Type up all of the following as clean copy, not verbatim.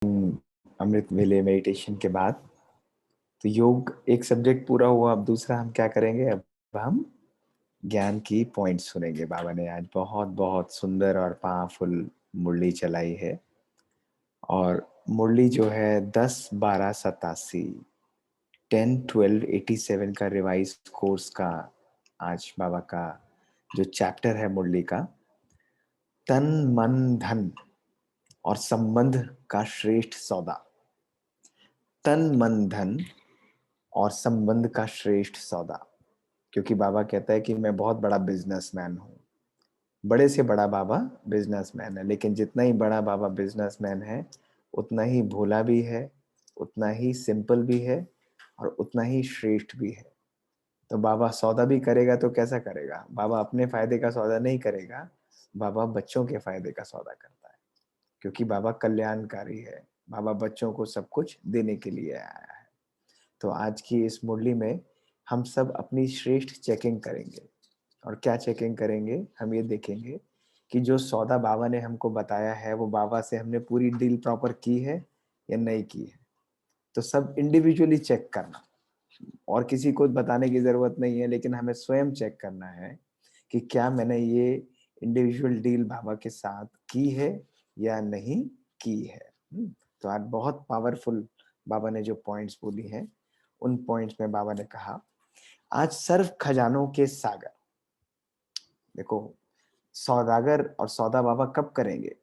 अमृत वेले मेडिटेशन के बाद तो योग एक सब्जेक्ट पूरा हुआ। अब दूसरा हम क्या करेंगे? अब हम ज्ञान की पॉइंट सुनेंगे। बाबा ने आज बहुत बहुत सुंदर और पावरफुल मुरली चलाई है। और मुरली जो है 10 12 87 10 12 87 का रिवाइज कोर्स का आज बाबा का जो चैप्टर है मुरली का, तन मन धन और संबंध का श्रेष्ठ सौदा। तन मन धन और संबंध का श्रेष्ठ सौदा। क्योंकि बाबा कहता है कि मैं बहुत बड़ा बिजनेसमैन हूँ। बड़े से बड़ा बाबा बिजनेसमैन है, लेकिन जितना ही बड़ा बाबा बिजनेसमैन है उतना ही भोला भी है, उतना ही सिंपल भी है और उतना ही श्रेष्ठ भी है। तो बाबा सौदा भी करेगा तो कैसा करेगा? बाबा अपने फायदे का सौदा नहीं करेगा, बाबा बच्चों के फायदे का सौदा करता है। क्योंकि बाबा कल्याणकारी है, बाबा बच्चों को सब कुछ देने के लिए आया है। तो आज की इस मुरली में हम सब अपनी श्रेष्ठ चेकिंग करेंगे। और क्या चेकिंग करेंगे? हम ये देखेंगे कि जो सौदा बाबा ने हमको बताया है वो बाबा से हमने पूरी डील प्रॉपर की है या नहीं की है। तो सब इंडिविजुअली चेक करना, और किसी को बताने की जरूरत नहीं है, लेकिन हमें स्वयं चेक करना है कि क्या मैंने ये इंडिविजुअल डील बाबा के साथ की है या नहीं की है। तो आज बहुत पावरफुल बाबा ने जो पॉइंट्स बोली हैं, उन पॉइंट्स में बाबा ने कहा, आज सर्व खजानों के सागर। देखो, सौदागर और सौदा बाबा कब करेंगे?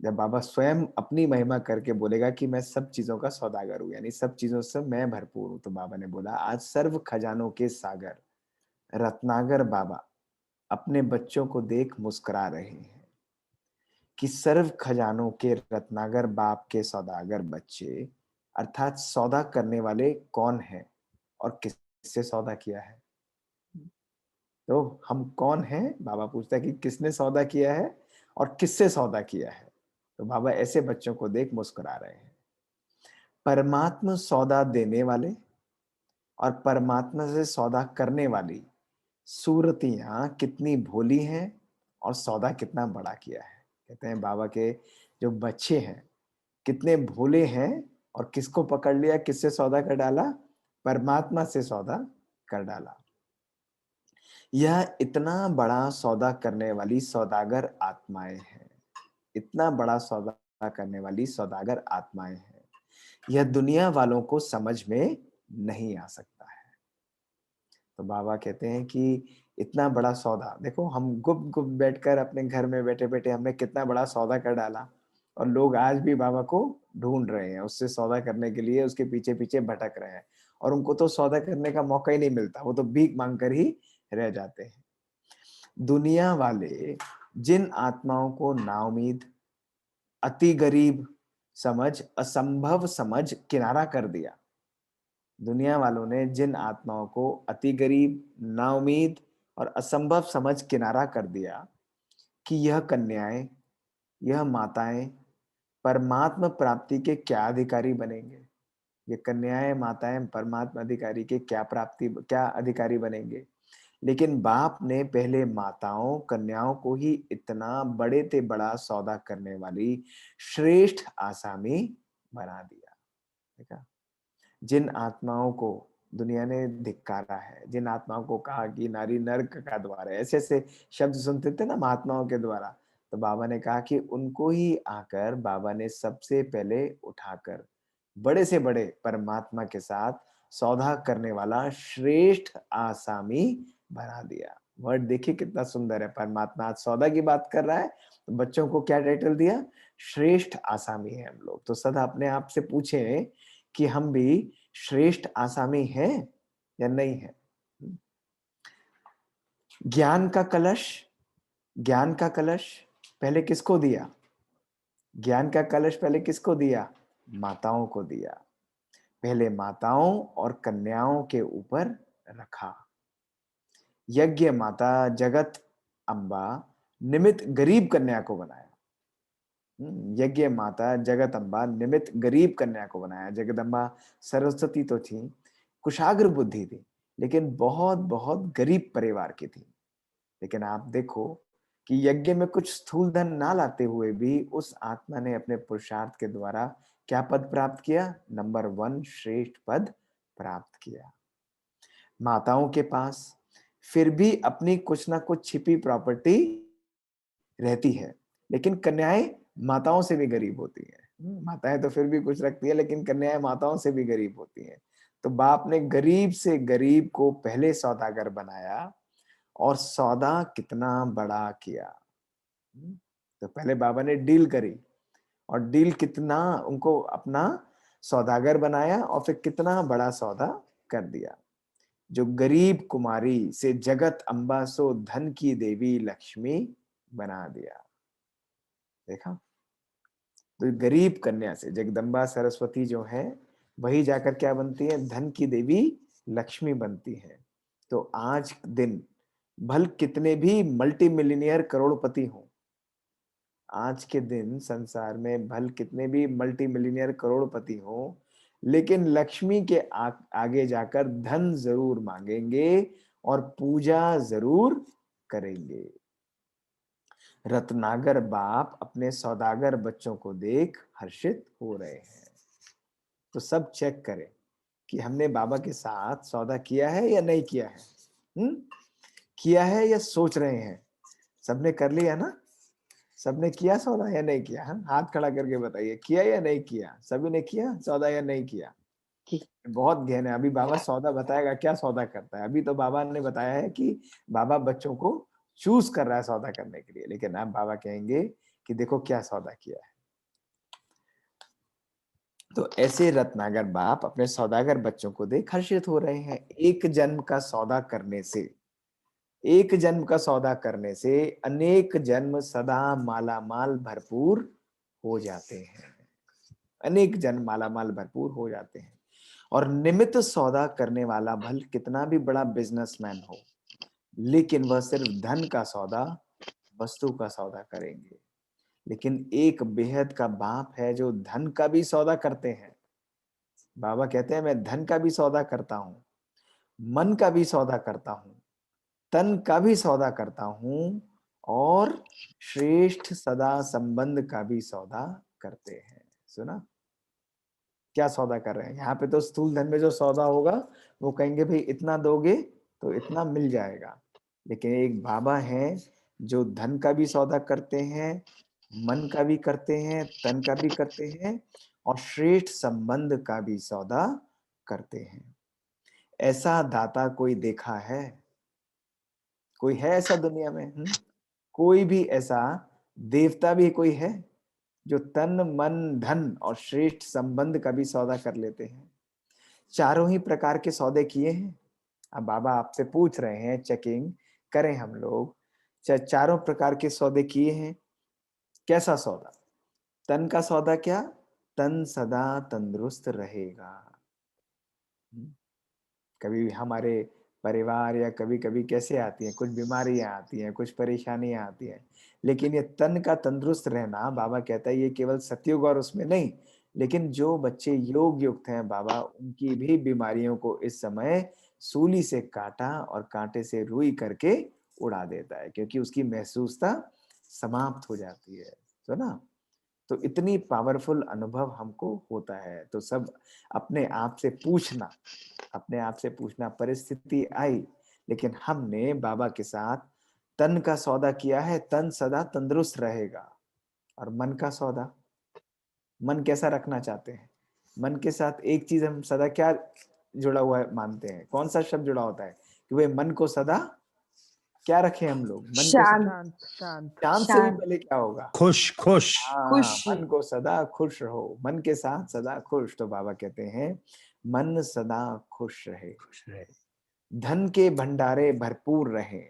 जब बाबा स्वयं अपनी महिमा करके बोलेगा कि मैं सब चीजों का सौदागर हूं, यानी सब चीजों से मैं भरपूर हूं। तो बाबा ने बोला, आज सर्व खजानों के सागर रत्नागर बाबा अपने बच्चों को देख मुस्कुरा रहे हैं। कि सर्व खजानों के रत्नागर बाप के सौदागर बच्चे, अर्थात सौदा करने वाले कौन है और किससे सौदा किया है। तो हम कौन हैं? बाबा पूछता है कि किसने सौदा किया है और किससे सौदा किया है। तो बाबा ऐसे बच्चों को देख मुस्कुरा रहे हैं। परमात्मा सौदा देने वाले और परमात्मा से सौदा करने वाली सूरतियां कितनी भोली हैं और सौदा कितना बड़ा किया है। कहते हैं बाबा के जो बच्चे हैं कितने भोले हैं, और किसको पकड़ लिया, किससे सौदा कर डाला? परमात्मा से सौदा कर डाला। यह इतना बड़ा सौदा करने वाली सौदागर आत्माएं हैं। इतना बड़ा सौदा करने वाली सौदागर आत्माएं हैं। यह दुनिया वालों को समझ में नहीं आ सकता है। तो बाबा कहते हैं कि इतना बड़ा सौदा, देखो हम गुप्त गुप्त बैठकर अपने घर में बैठे बैठे हमने कितना बड़ा सौदा कर डाला, और लोग आज भी बाबा को ढूंढ रहे हैं, उससे सौदा करने के लिए उसके पीछे पीछे भटक रहे हैं। और उनको तो सौदा करने का मौका ही नहीं मिलता, वो तो भीख मांग कर ही रह जाते हैं। दुनिया वाले जिन आत्माओं को नाउमीद, अति गरीब समझ, असंभव समझ किनारा कर दिया। दुनिया वालों ने जिन आत्माओं को अति गरीब, नाउमीद और असंभव समझ किनारा कर दिया कि यह कन्याएं, यह माताएं परमात्मा प्राप्ति के क्या अधिकारी बनेंगे। ये कन्याएं माताएं परमात्मा अधिकारी के क्या अधिकारी बनेंगे। लेकिन बाप ने पहले माताओं कन्याओं को ही इतना बड़े ते बड़ा सौदा करने वाली श्रेष्ठ आसामी बना दिया। देखा, जिन आत्माओं को दुनिया ने धिक्कारा है, जिन आत्माओं को कहा कि नारी नरक का द्वार है, ऐसे ऐसे शब्द सुनते थे ना महात्माओं के द्वारा, तो बाबा ने कहा कि उनको ही आकर बाबा ने सबसे पहले उठाकर बड़े से बड़े परमात्मा के साथ सौदा करने वाला श्रेष्ठ आसामी बना दिया। वर्ड देखिए कितना सुंदर है। परमात्मा आज सौदा की बात कर रहा है, तो बच्चों को क्या टाइटल दिया? श्रेष्ठ आसामी है हम लोग। तो सदा अपने आप से पूछें कि हम भी श्रेष्ठ आसामी हैं या नहीं है। ज्ञान का कलश, ज्ञान का कलश पहले किसको दिया? ज्ञान का कलश पहले किसको दिया? माताओं को दिया। पहले माताओं और कन्याओं के ऊपर रखा। यज्ञ माता जगत अम्बा निमित गरीब कन्या को बनाया। यज्ञ माता जगत अम्बा निमित गरीब कन्या को बनाया। जगदम्बा सरस्वती तो थी, कुशाग्र बुद्धि थी, लेकिन बहुत बहुत गरीब परिवार की थी। लेकिन आप देखो कि यज्ञ में कुछ स्थूल धन ना लाते हुए भी उस आत्मा ने अपने पुरुषार्थ के द्वारा क्या पद प्राप्त किया? नंबर 1 श्रेष्ठ पद प्राप्त किया। माताओं के पास फिर भी अपनी कुछ ना कुछ छिपी प्रॉपर्टी रहती है, लेकिन कन्याएं माताओं से भी गरीब होती हैं। माताएं तो फिर भी कुछ रखती है, लेकिन कन्याएं माताओं से भी गरीब होती हैं। तो बाप ने गरीब से गरीब को पहले सौदागर बनाया और सौदा कितना बड़ा किया। तो पहले बाबा ने डील करी और डील कितना उनको अपना सौदागर बनाया और फिर कितना बड़ा सौदा कर दिया। जो गरीब कुमारी से जगत अम्बा सो धन की देवी लक्ष्मी बना दिया। देखा? तो गरीब कन्या से जगदम्बा सरस्वती जो है वही जाकर क्या बनती है? धन की देवी लक्ष्मी बनती है। तो आज दिन भल कितने भी मल्टी मिलियनियर करोड़पति हों, आज के दिन संसार में भल कितने भी मल्टी मिलियनियर करोड़पति हों, लेकिन लक्ष्मी के आगे जाकर धन जरूर मांगेंगे और पूजा जरूर करेंगे। रत्नागर बाप अपने सौदागर बच्चों को देख हर्षित हो रहे हैं। तो सब चेक करें कि हमने बाबा के साथ सौदा किया है या नहीं किया है। किया है या सोच रहे हैं? सबने कर लिया ना? सबने किया सौदा या नहीं किया? हाथ खड़ा करके बताइए, किया या नहीं किया? सभी ने किया सौदा या नहीं किया? बहुत गहन है। अभी बाबा सौदा बताएगा, क्या सौदा करता है। अभी तो बाबा ने बताया है कि बाबा बच्चों को चूज कर रहा है सौदा करने के लिए, लेकिन अब बाबा कहेंगे कि देखो क्या सौदा किया है। तो ऐसे रत्नागर बाप अपने सौदागर बच्चों को देख हर्षित हो रहे हैं। एक जन्म का सौदा करने से, एक जन्म का सौदा करने से अनेक जन्म सदा माला माल भरपूर हो जाते हैं। अनेक जन्म माला माल भरपूर हो जाते हैं। और निमित्त सौदा करने वाला भल कितना भी बड़ा बिजनेसमैन हो, लेकिन वह सिर्फ धन का सौदा, वस्तु का सौदा करेंगे। लेकिन एक बेहद का बाप है जो धन का भी सौदा करते हैं। बाबा कहते हैं मैं धन का भी सौदा करता हूं, मन का भी सौदा करता हूं, तन का भी सौदा करता हूं, और श्रेष्ठ सदा संबंध का भी सौदा करते हैं। सुना? क्या सौदा कर रहे हैं? यहाँ पे तो स्थूल धन में जो सौदा होगा वो कहेंगे भाई इतना दोगे तो इतना मिल जाएगा। लेकिन एक बाबा है जो धन का भी सौदा करते हैं, मन का भी करते हैं, तन का भी करते हैं, और श्रेष्ठ संबंध का भी सौदा करते हैं। ऐसा दाता कोई देखा है? कोई है ऐसा दुनिया में? कोई भी ऐसा देवता भी कोई है जो तन मन धन और श्रेष्ठ संबंध का भी सौदा कर लेते हैं? चारों ही प्रकार के सौदे किए हैं। अब बाबा आपसे पूछ रहे हैं, चेकिंग करें हम लोग, चारों प्रकार के सौदे किए हैं। कैसा सौदा? तन का सौदा क्या? तन सदा तंदुरुस्त रहेगा। कभी हमारे परिवार या कभी कभी कैसे आती हैं, कुछ बीमारियां आती हैं, कुछ परेशानियां आती हैं, लेकिन ये तन का तंदुरुस्त रहना, बाबा कहता है ये केवल सतयुग और उसमें नहीं, लेकिन जो बच्चे योग युक्त हैं बाबा उनकी भी बीमारियों को इस समय सूली से काटा और कांटे से रुई करके उड़ा देता है, क्योंकि उसकी महसूसता समाप्त हो जाती है। तो ना, तो इतनी पावरफुल अनुभव हमको होता है। तो सब अपने आप से पूछना, अपने आप से पूछना, परिस्थिति आई लेकिन हमने बाबा के साथ तन का सौदा किया है, तन सदा तंदुरुस्त रहेगा। और मन का सौदा, मन कैसा रखना चाहते हैं? मन के साथ एक चीज हम सदा क्या जुड़ा हुआ है मानते हैं? कौन सा शब्द जुड़ा होता है कि वे मन को सदा क्या रखें हम लोग? मन को सदा शांत शांत शांत से भी शांत पहले क्या होगा? खुश खुश खुश। मन को सदा खुश रहो, मन के साथ सदा खुश। तो बाबा कहते हैं मन सदा खुश रहे, खुश रहे, धन के भंडारे भरपूर रहे,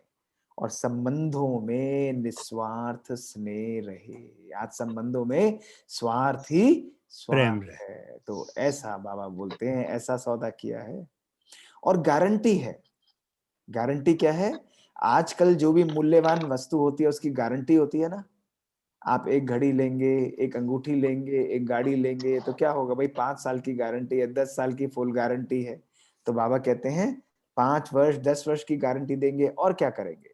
और संबंधों में निस्वार्थ स्नेह रहे। आज संबंधों में स्वार्थ ही प्रेम स्वार्थ रहे। है। तो ऐसा बाबा बोलते हैं, ऐसा सौदा किया है। और गारंटी है। गारंटी क्या है? आजकल जो भी मूल्यवान वस्तु होती है उसकी गारंटी होती है ना। आप एक घड़ी लेंगे, एक अंगूठी लेंगे, एक गाड़ी लेंगे, तो क्या होगा भाई? 5 साल की गारंटी है, 10 साल की फुल गारंटी है। तो बाबा कहते हैं 5 वर्ष 10 वर्ष की गारंटी देंगे और क्या करेंगे।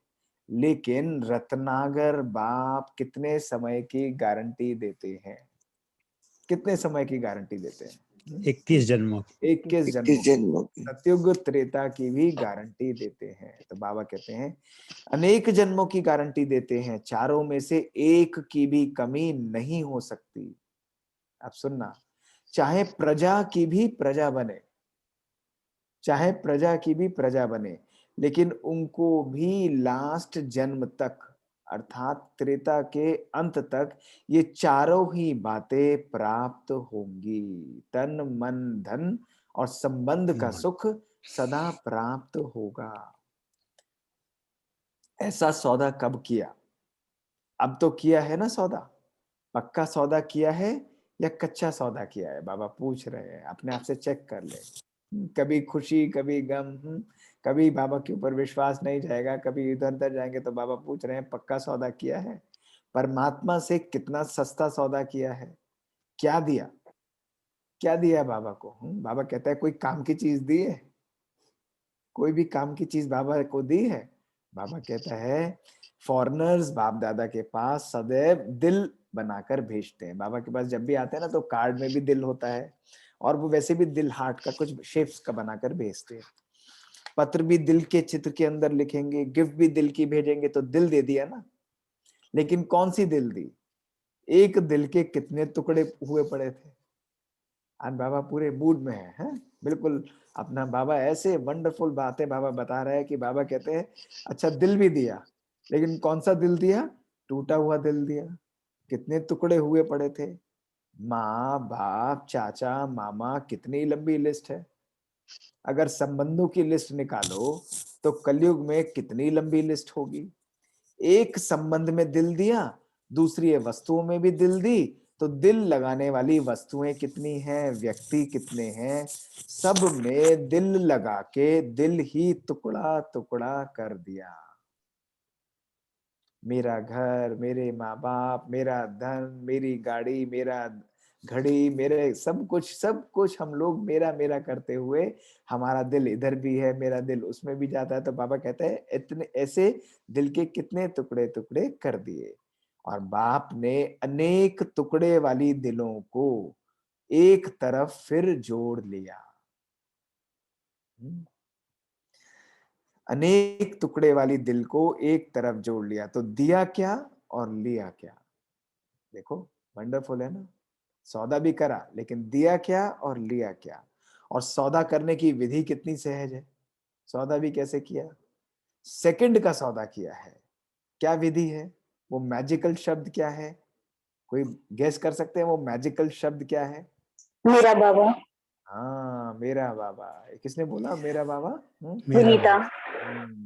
लेकिन रत्नागर बाप कितने समय की गारंटी देते हैं? कितने समय की गारंटी देते हैं? 21 जन्मों की। 21 जन्मों की। सतयुग त्रेता की भी गारंटी देते हैं। तो बाबा कहते हैं अनेक जन्मों की गारंटी देते हैं, चारों में से एक की भी कमी नहीं हो सकती। अब सुनना, चाहे प्रजा की भी प्रजा बने, चाहे प्रजा की भी प्रजा बने, लेकिन उनको भी लास्ट जन्म तक अर्थात त्रेता के अंत तक ये चारों ही बातें प्राप्त होंगी। तन मन धन और संबंध का सुख सदा प्राप्त होगा। ऐसा सौदा कब किया? अब तो किया है ना सौदा, पक्का सौदा किया है या कच्चा सौदा किया है? बाबा पूछ रहे हैं, अपने आप से चेक कर ले। कभी खुशी कभी गम, कभी बाबा के ऊपर विश्वास नहीं जाएगा, कभी इधर उधर जाएंगे। तो बाबा पूछ रहे हैं पक्का सौदा किया है? परमात्मा से कितना सस्ता सौदा किया है? क्या दिया? क्या दिया बाबा को? बाबा कहता है कोई काम की चीज दी है? कोई भी काम की चीज बाबा को दी है? बाबा कहता है फॉरेनर्स बाप दादा के पास सदैव दिल बनाकर भेजते हैं। बाबा के पास जब भी आते हैं ना तो कार्ड में भी दिल होता है, और वो वैसे भी दिल हार्ट का कुछ शेप्स का बनाकर भेजते हैं। पत्र भी दिल के चित्र के अंदर लिखेंगे, गिफ्ट भी दिल की भेजेंगे, तो दिल दे दिया ना। लेकिन कौन सी दिल दी? एक दिल के कितने टुकड़े हुए पड़े थे। आज बाबा पूरे मूड में है? बिल्कुल अपना बाबा ऐसे वंडरफुल बातें बाबा बता रहे हैं कि बाबा कहते हैं अच्छा दिल भी दिया, लेकिन कौन सा दिल दिया? टूटा हुआ दिल दिया। कितने टुकड़े हुए पड़े थे। माँ बाप चाचा मामा, कितनी लंबी लिस्ट है। अगर संबंधों की लिस्ट निकालो तो कलयुग में कितनी लंबी लिस्ट होगी। एक संबंध में दिल दिया, दूसरी वस्तुओं में भी दिल दी, तो दिल लगाने वाली वस्तुएं कितनी हैं, व्यक्ति कितने हैं, सब में दिल लगा के दिल ही टुकड़ा टुकड़ा कर दिया। मेरा घर, मेरे माँ बाप, मेरा धन, मेरी गाड़ी, मेरा घड़ी, मेरे सब कुछ हम लोग मेरा मेरा करते हुए हमारा दिल इधर भी है, मेरा दिल उसमें भी जाता है। तो बाबा कहते हैं इतने ऐसे दिल के कितने टुकड़े टुकड़े कर दिए, और बाप ने अनेक टुकड़े वाली दिलों को एक तरफ फिर जोड़ लिया। अनेक टुकड़े वाली दिल को एक तरफ जोड़ लिया, तो दिया क्या और लिया क्या? देखो वंडरफुल है ना। सौदा भी करा, लेकिन दिया क्या और लिया क्या? और सौदा करने की विधि कितनी सहज है। सौदा भी कैसे किया? सेकंड का सौदा किया है। क्या विधि है? वो मैजिकल शब्द क्या है? कोई गेस कर सकते हैं वो मैजिकल शब्द क्या है? मेरा बाबा। हाँ मेरा बाबा। किसने बोला मेरा बाबा? विनीता।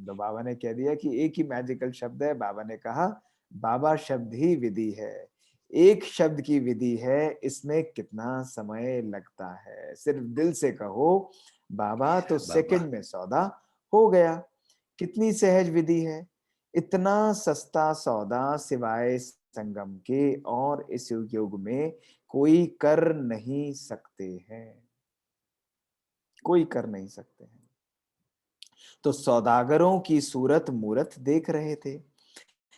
तो बाबा ने कह दिया कि एक ही मैजिकल शब्द है। बाबा ने कहा बाबा शब्द ही विधि है। एक शब्द की विधि है, इसमें कितना समय लगता है। सिर्फ दिल से कहो बाबा तो सेकंड में सौदा हो गया। कितनी सहज विधि है। इतना सस्ता सौदा सिवाय संगम के और इस युग में कोई कर नहीं सकते हैं, कोई कर नहीं सकते हैं। तो सौदागरों की सूरत मूरत देख रहे थे।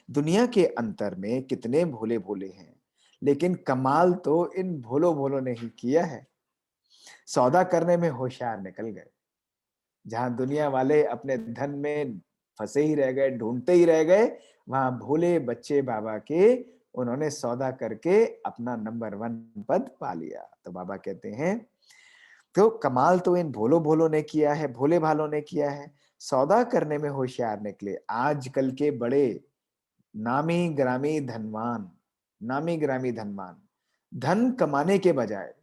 दुनिया के अंतर में कितने भोले भोले हैं, लेकिन कमाल तो इन भोलो भोलों ने ही किया है। सौदा करने में होशियार निकल गए। जहां दुनिया वाले अपने धन में फंसे ही रह गए, ढूंढते ही रह गए, वहां भोले बच्चे बाबा के उन्होंने सौदा करके अपना नंबर 1 पद पा लिया। तो बाबा कहते हैं तो कमाल तो इन भोलो भोलों ने किया है, भोले भालों ने किया है। सौदा करने में होशियार निकले। आजकल के बड़े नामी ग्रामी धनवान, नामी ग्रामी धनवान धन कमाने के बजाय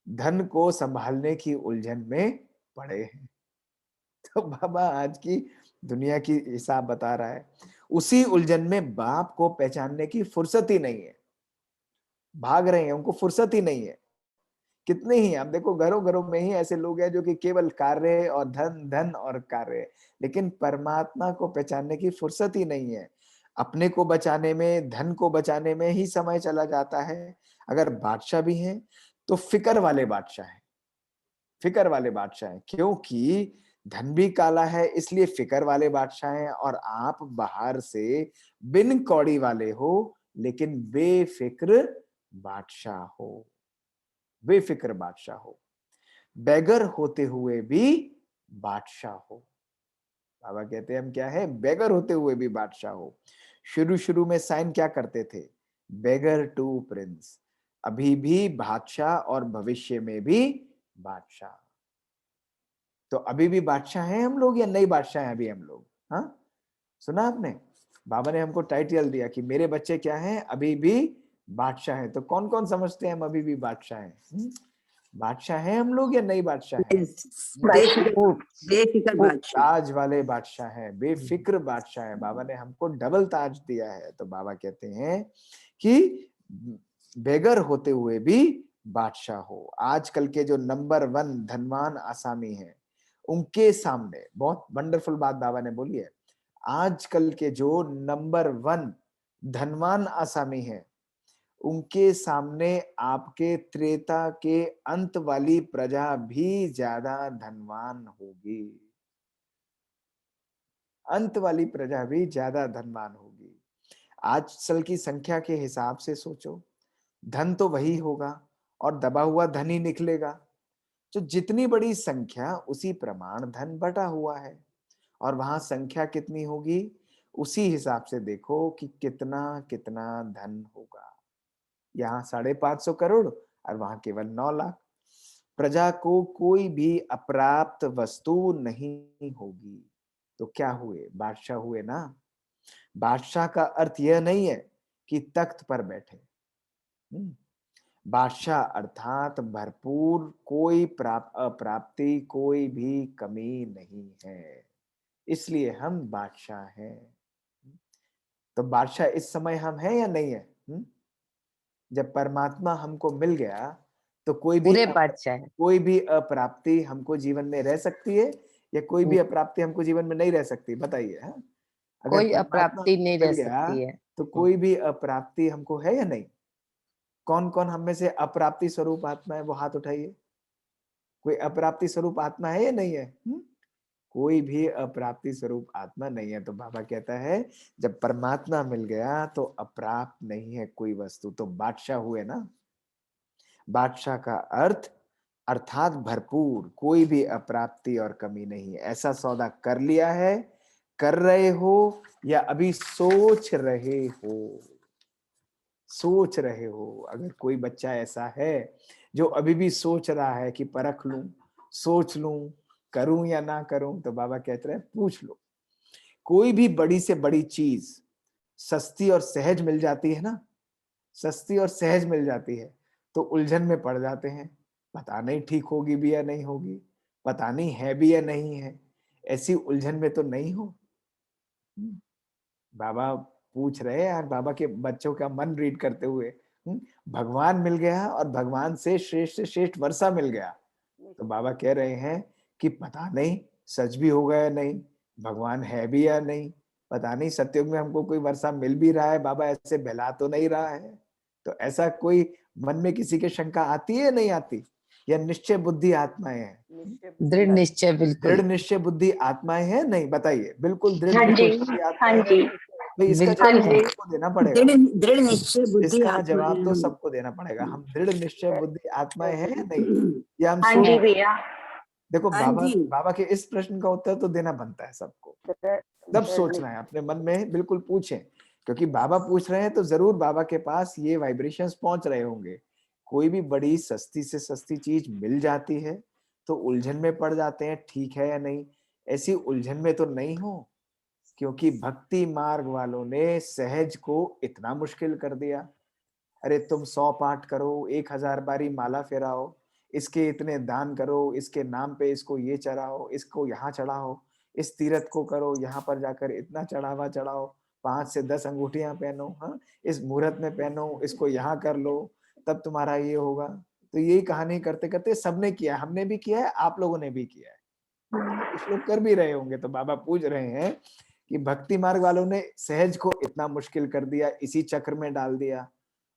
धन को संभालने की उलझन में पड़े हैं। तो बाबा आज की दुनिया की हिसाब बता रहा है। उसी उलझन में बाप को पहचानने की फुर्सत ही नहीं है। भाग रहे हैं, उनको फुर्सत ही नहीं है। कितने ही आप देखो घरों घरों में ही ऐसे लोग हैं जो कि केवल कार्य और धन, धन और कार्य, लेकिन परमात्मा को पहचानने की फुर्सत ही नहीं है। अपने को बचाने में, धन को बचाने में ही समय चला जाता है। अगर बादशाह भी हैं तो फिकर वाले बादशाह हैं, फिकर वाले बादशाह हैं, क्योंकि धन भी काला है इसलिए फिकर वाले बादशाह हैं। और आप बाहर से बिन कौड़ी वाले हो, लेकिन बेफिक्र बादशाह हो। बेफिक्र बादशाह हो, बेगर होते हुए भी बादशाह हो। बाबा कहते हैं हम क्या है, बेगर होते हुए भी बादशाह हो। शुरू शुरू में साइन क्या करते थे, बेगर टू प्रिंस, अभी भी बादशाह और भविष्य में भी बादशाह। तो अभी भी बादशाह हैं हम लोग या नई बादशाह हैं अभी हम लोग? हाँ, सुना आपने, बाबा ने हमको टाइटल दिया कि मेरे बच्चे क्या हैं, अभी भी बादशाह हैं। तो कौन कौन समझते हैं हम अभी भी बादशाह हैं? बादशाह हैं हम लोग या नई बादशाह हैं? बादशाह। बेफिक्र वो बादशाह। ताज वाले बादशाह हैं, बेफिक्र बादशाह है। बाबा ने हमको डबल ताज दिया है। तो बाबा कहते हैं कि बेगर होते हुए भी बादशाह हो। आजकल के जो नंबर 1 धनवान आसामी हैं, उनके सामने, बहुत वंडरफुल बात बाबा ने बोली है, आजकल के जो नंबर 1 धनवान आसामी हैं, उनके सामने आपके त्रेता के अंत वाली प्रजा भी ज्यादा धनवान होगी। अंत वाली प्रजा भी ज्यादा धनवान होगी। आजकल की संख्या के हिसाब से सोचो, धन तो वही होगा और दबा हुआ धन ही निकलेगा। तो जितनी बड़ी संख्या उसी प्रमाण धन बटा हुआ है, और वहां संख्या कितनी होगी उसी हिसाब से देखो कि कितना कितना धन होगा। यहाँ 550 करोड़ और वहां केवल 9 लाख। प्रजा को कोई भी अप्राप्त वस्तु नहीं होगी। तो क्या हुए, बादशाह हुए ना। बादशाह का अर्थ यह नहीं है कि तख्त पर बैठे। बादशाह अर्थात भरपूर, कोई अप्राप्ति, कोई भी कमी नहीं है, इसलिए हम बादशाह हैं। तो बादशाह इस समय हम हैं या नहीं है? जब परमात्मा हमको मिल गया तो पूरे बादशाह है। कोई भी अप्राप्ति हमको जीवन में रह सकती है या कोई भी अप्राप्ति हमको जीवन में नहीं रह सकती? बताइए। हाँ, अगर कोई परमात्मा अप्राप्ति नहीं मिल रह गया सकती है। तो कोई भी अप्राप्ति हमको है या नहीं? कौन कौन हम में से अप्राप्ति स्वरूप आत्मा है, वो हाथ उठाइए। कोई अप्राप्ति स्वरूप आत्मा है या नहीं है? कोई भी अप्राप्ति स्वरूप आत्मा नहीं है। तो बाबा कहता है जब परमात्मा मिल गया तो अप्राप्त नहीं है कोई वस्तु। तो बादशाह हुए ना। बादशाह का अर्थ अर्थात भरपूर, कोई भी अप्राप्ति और कमी नहीं। ऐसा सौदा कर लिया है, कर रहे हो या अभी सोच रहे हो? सोच रहे हो। अगर कोई बच्चा ऐसा है जो अभी भी सोच रहा है कि परख लूं, सोच लूं, करूं या ना करूं, तो बाबा कहते हैं पूछ लो। कोई भी बड़ी से बड़ी चीज सस्ती और सहज मिल जाती है ना, सस्ती और सहज मिल जाती है तो उलझन में पड़ जाते हैं। पता नहीं ठीक होगी भी या नहीं होगी, पता नहीं है भी या नहीं है। ऐसी उलझन में तो नहीं हो। बाबा पूछ रहे हैं यार, बाबा के बच्चों का मन रीड करते हुए, भगवान मिल गया और भगवान से श्रेष्ठ वर्षा मिल गया। तो बाबा कह रहे हैं कि पता नहीं सच भी होगा या नहीं, भगवान है भी या नहीं, पता नहीं सत्युग में हमको कोई वर्षा मिल भी रहा है, बाबा ऐसे बहला तो नहीं रहा है। तो ऐसा कोई मन में किसी के शंका आती है नहीं आती? या निश्चय बुद्धि आत्माएं हैं? दृढ़ निश्चय, बिल्कुल दृढ़ निश्चय बुद्धि आत्माएं हैं नहीं? बताइए। बिल्कुल दृढ़ हाँ जी, निश्चय बुद्धि हाँ आत्माएं हैं। जी, भाई इसका बिल्कुल जवाब है। सबको देना पड़ेगा। दृढ़ निश्चय बुद्धि इसका आत्मा जवाब है तो हम। सबको देना पड़ेगा। हम दृढ़ निश्चय बुद्धि आत्माएं हैं या नहीं? या हम हाँ सोच? जी भैया। देखो हाँ बाबा जी। बाबा के इस प्रश्न का उत्तर तो देना बनता है सबको। तब सोचना है अपने मन में, बिल्कुल पूछें, क्योंकि बाबा पूछ रहे हैं तो जरूर बाबा के पास ये वाइब्रेशंस पहुंच रहे होंगे। कोई भी बड़ी सस्ती से सस्ती चीज मिल जाती है तो उलझन में पड़ जाते हैं, ठीक है या नहीं? ऐसी उलझन में तो नहीं हो, क्योंकि भक्ति मार्ग वालों ने सहज को इतना मुश्किल कर दिया। अरे तुम 100 पाठ करो, 1000 बारी माला फेराओ, इसके इतने दान करो, इसके नाम पे इसको ये चढ़ाओ, इसको यहाँ चढ़ाओ, इस तीर्थ को करो, यहाँ पर जाकर इतना चढ़ावा चढ़ाओ, 5 से 10 अंगूठियां पहनो, हाँ इस मुहूर्त में पहनो, इसको यहाँ कर लो, तब तुम्हारा ये होगा। तो यही कहानी करते करते सबने किया, हमने भी किया है, आप लोगों ने भी किया है, कुछ लोग कर भी रहे होंगे। तो बाबा पूछ रहे हैं कि भक्ति मार्ग वालों ने सहज को इतना मुश्किल कर दिया, इसी चक्र में डाल दिया,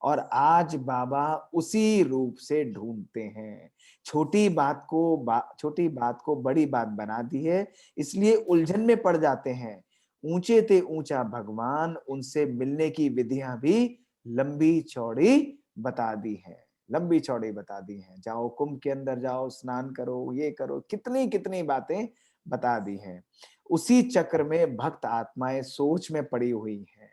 और आज बाबा उसी रूप से ढूंढते हैं। छोटी बात को बड़ी बात बना दी है, इसलिए उलझन में पड़ जाते हैं। ऊंचे ते ऊंचा भगवान, उनसे मिलने की विधियां भी लंबी चौड़ी बता दी है। लंबी चौड़ी बता दी हैं। जाओ कुंभ के अंदर जाओ, स्नान करो, ये करो, कितनी कितनी बातें बता दी हैं। उसी चक्र में भक्त आत्माएं सोच में पड़ी हुई हैं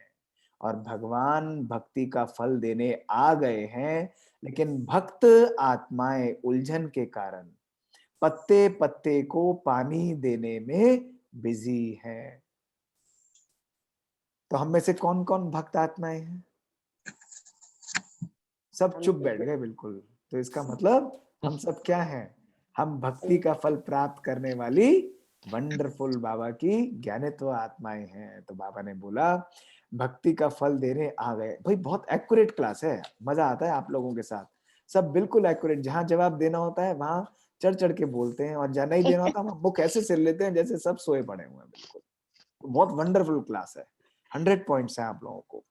और भगवान भक्ति का फल देने आ गए हैं, लेकिन भक्त आत्माएं उलझन के कारण पत्ते पत्ते को पानी देने में बिजी हैं। तो हम में से कौन कौन भक्त आत्माएं हैं? सब चुप बैठ गए बिल्कुल। तो इसका मतलब हम सब क्या हैं? हम भक्ति का फल प्राप्त करने वाली वंडरफुल बाबा की ज्ञानित्व आत्माएं हैं। तो बाबा ने बोला भक्ति का फल देने आ गए। भाई बहुत एक्यूरेट क्लास है, मजा आता है आप लोगों के साथ। सब बिल्कुल एक्यूरेट, जहां जवाब देना होता है वहां चढ़ चढ़ के बोलते हैं, और जहां नहीं देना होता हम मुख ऐसे सिल लेते हैं जैसे सब सोए पड़े हुए हैं। बिल्कुल बहुत वंडरफुल क्लास है, 100 पॉइंट्स है आप लोगों को।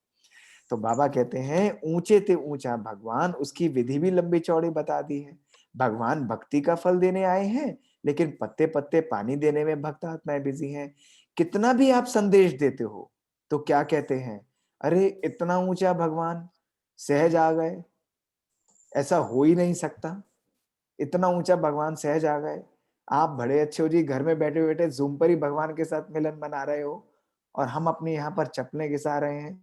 तो बाबा कहते हैं ऊंचे ते ऊंचा भगवान, उसकी विधि भी लंबी चौड़ी बता दी है। भगवान भक्ति का फल देने आए हैं, लेकिन पत्ते पत्ते पानी देने में भक्त आत्माएं बिजी हैं। कितना भी आप संदेश देते हो तो क्या कहते हैं, अरे इतना ऊंचा भगवान सहज आ गए, ऐसा हो ही नहीं सकता। इतना ऊंचा भगवान सहज आ गए। आप बड़े अच्छे हो जी, घर में बैठे बैठे जूम पर ही भगवान के साथ मिलन बना रहे हो, और हम अपने यहाँ पर चप्पलें घिसा रहे हैं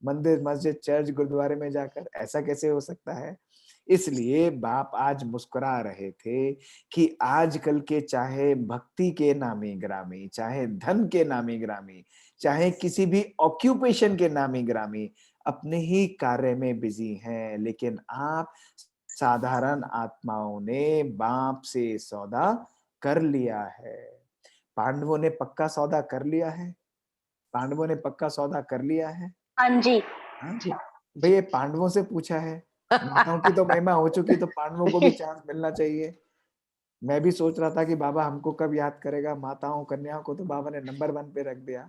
मंदिर मस्जिद चर्च गुरुद्वारे में जाकर। ऐसा कैसे हो सकता है? इसलिए बाप आज मुस्कुरा रहे थे कि आजकल के चाहे भक्ति के नामी ग्रामी, चाहे धन के नामी ग्रामी, चाहे किसी भी ऑक्यूपेशन के नामी ग्रामी अपने ही कार्य में बिजी हैं, लेकिन आप साधारण आत्माओं ने बाप से सौदा कर लिया है। पांडवों ने पक्का सौदा कर लिया है। पांडवों ने पक्का सौदा कर लिया है। हाँ जी। हाँ भाई, ये पांडवों से पूछा है। माताओं की तो महिमा हो चुकी, तो पांडवों को भी चांस मिलना चाहिए। मैं भी सोच रहा था कि बाबा हमको कब याद करेगा। माताओं कन्याओं को तो बाबा ने नंबर 1 पे रख दिया,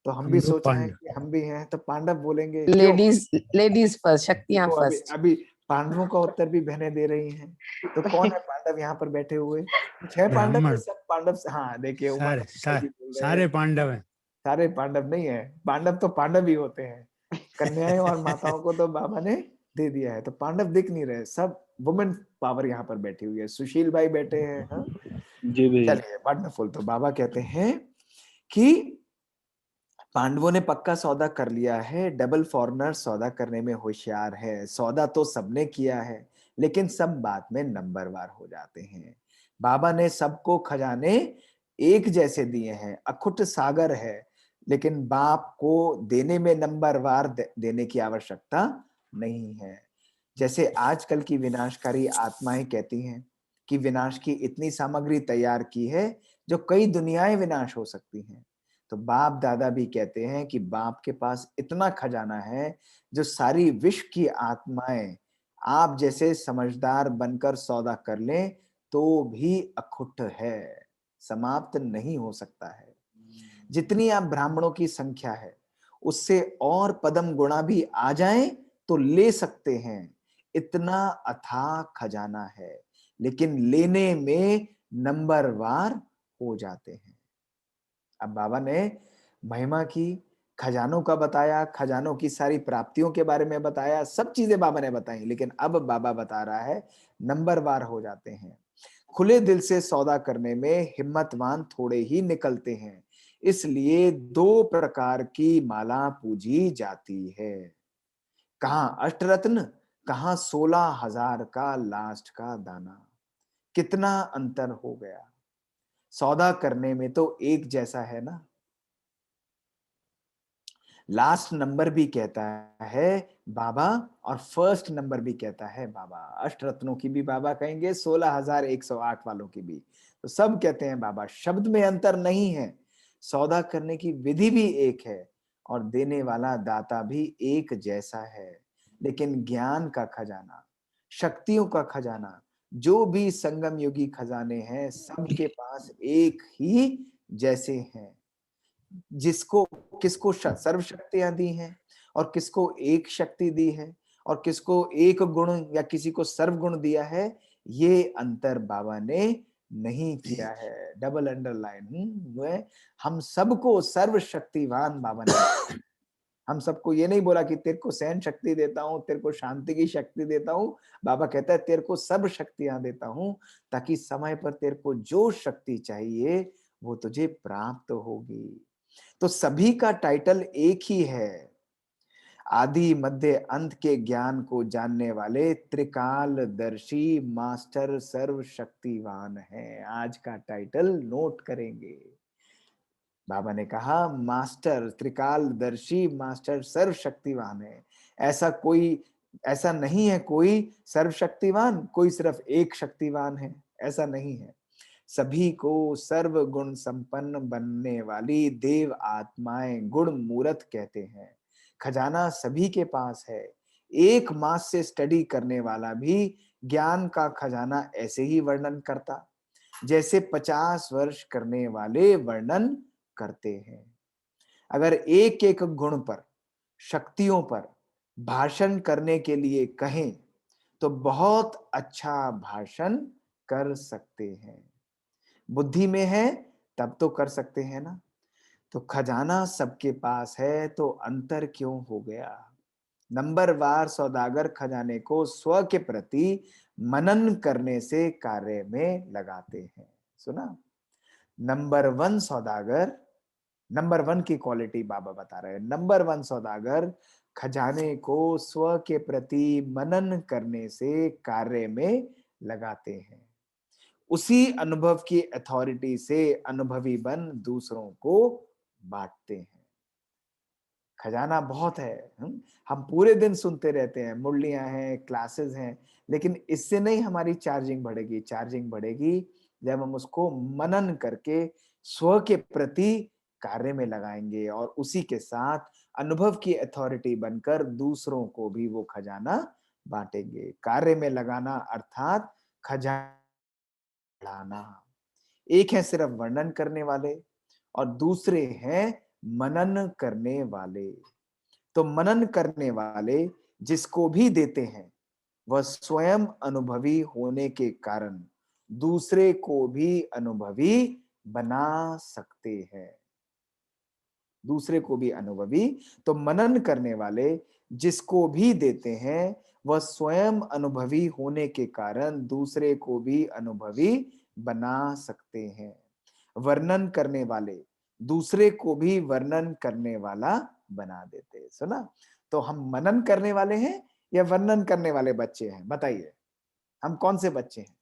तो हम भी हम लोग सोच रहे हैं कि हम भी हैं। तो पांडव बोलेंगे क्यों? लेडीज लेडीज फर्स्ट, शक्तियां तो अभी फर्स्ट। अभी पांडवों का उत्तर भी बहनें दे रही हैं। तो कौन है पांडव यहाँ पर बैठे हुए? कुछ है पांडव या ब्राह्मण सब पांडव हाँ देखिए उमा सारे महेश्वर जी बोल रहे हैं। सारे पांडव हैं। सारे पांडव नहीं है, पांडव तो पांडव ही होते हैं। कन्याएं और माताओं को तो बाबा ने दे दिया है, तो पांडव दिख नहीं रहे। सब वुमेन पावर यहाँ पर बैठी हुई है। सुशील भाई बैठे हैं। हाँ जी भैया। चलिए वंडरफुल। तो बाबा कहते हैं कि पांडवों ने पक्का सौदा कर लिया है। डबल फॉरनर सौदा करने में होशियार है। सौदा तो सबने किया है, लेकिन सब बाद में नंबरवार हो जाते हैं। बाबा ने सबको खजाने एक जैसे दिए हैं, अखुट सागर है, लेकिन बाप को देने में नंबरवार देने की आवश्यकता नहीं है। जैसे आजकल की विनाशकारी आत्माएं कहती हैं कि विनाश की इतनी सामग्री तैयार की है जो कई दुनियाएं विनाश हो सकती हैं, तो बाप दादा भी कहते हैं कि बाप के पास इतना खजाना है जो सारी विश्व की आत्माएं आप जैसे समझदार बनकर सौदा कर लें तो भी अखुट है, समाप्त नहीं हो सकता है। जितनी आप ब्राह्मणों की संख्या है उससे और पदम गुणा भी आ जाएं तो ले सकते हैं। इतना अथाह खजाना है, लेकिन लेने में नंबरवार हो जाते हैं। अब बाबा ने महिमा की, खजानों का बताया, खजानों की सारी प्राप्तियों के बारे में बताया, सब चीजें बाबा ने बताई, लेकिन अब बाबा बता रहा है नंबरवार हो जाते हैं। खुले दिल से सौदा करने में हिम्मतवान थोड़े ही निकलते हैं, इसलिए 2 प्रकार की माला पूजी जाती है। कहाँ अष्टरत्न, कहाँ 16,000 का लास्ट का दाना। कितना अंतर हो गया। सौदा करने में तो एक जैसा है ना। लास्ट नंबर भी कहता है बाबा और फर्स्ट नंबर भी कहता है बाबा। अष्टरत्नों की भी बाबा कहेंगे, 16,108 वालों की भी। तो सब कहते हैं बाबा। शब्द में अंतर नहीं है, सौदा करने की विधि भी एक है और देने वाला दाता भी एक जैसा है। लेकिन ज्ञान का खजाना, शक्तियों का खजाना, जो भी संगम युगी खजाने हैं, सबके पास एक ही जैसे हैं। जिसको किसको सर्व शक्तियां दी हैं और किसको एक शक्ति दी है और किसको एक गुण या किसी को सर्व गुण दिया है, ये अंतर बाबा ने नहीं किया है। Double underline. हम सबको सर्व शक्तिवान बाबा ने हम सबको ये नहीं बोला कि तेरे को सहन शक्ति देता हूं, तेरे को शांति की शक्ति देता हूं। बाबा कहता है तेरे को सब शक्तियां देता हूं, ताकि समय पर तेरे को जो शक्ति चाहिए वो तुझे प्राप्त होगी। तो सभी का टाइटल एक ही है, आदि मध्य अंत के ज्ञान को जानने वाले त्रिकालदर्शी मास्टर सर्वशक्तिवान है। आज का टाइटल नोट करेंगे। बाबा ने कहा मास्टर त्रिकालदर्शी मास्टर सर्वशक्तिवान है। ऐसा नहीं है कोई सर्वशक्तिवान, कोई सिर्फ एक शक्तिवान है, ऐसा नहीं है। सभी को सर्व गुण संपन्न बनने वाली देव आत्माएं गुण मूरत कहते हैं। खजाना सभी के पास है। एक मास से स्टडी करने वाला भी ज्ञान का खजाना ऐसे ही वर्णन करता जैसे 50 वर्ष करने वाले वर्णन करते हैं। अगर एक एक गुण पर, शक्तियों पर भाषण करने के लिए कहें तो बहुत अच्छा भाषण कर सकते हैं। बुद्धि में है तब तो कर सकते हैं ना। तो खजाना सबके पास है तो अंतर क्यों हो गया। नंबरवार सौदागर खजाने को स्व के प्रति मनन करने से कार्य में लगाते हैं। सुना, नंबर 1 सौदागर, नंबर 1 की क्वालिटी बाबा बता रहे हैं। नंबर 1 सौदागर खजाने को स्व के प्रति मनन करने से कार्य में लगाते हैं। उसी अनुभव की अथॉरिटी से अनुभवी बन दूसरों को बांटते हैं। खजाना बहुत है। हम पूरे दिन सुनते रहते हैं, मुरलियां हैं, क्लासेस हैं, लेकिन इससे नहीं हमारी चार्जिंग बढ़ेगी। चार्जिंग बढ़ेगी जब हम उसको मनन करके स्व के प्रति कार्य में लगाएंगे और उसी के साथ अनुभव की अथॉरिटी बनकर दूसरों को भी वो खजाना बांटेंगे। कार्य में लगाना अर्थात खजाना बढ़ाना। एक है सिर्फ वर्णन करने वाले और दूसरे हैं मनन करने वाले। तो मनन करने वाले जिसको भी देते हैं वह स्वयं अनुभवी होने के कारण दूसरे को भी अनुभवी बना सकते हैं। दूसरे को भी अनुभवी। तो मनन करने वाले जिसको भी देते हैं वह स्वयं अनुभवी होने के कारण दूसरे को भी अनुभवी बना सकते हैं। वर्णन करने वाले दूसरे को भी वर्णन करने वाला बना देते हैं। सुना, तो हम मनन करने वाले हैं या वर्णन करने वाले बच्चे हैं? बताइए, हम कौन से बच्चे हैं?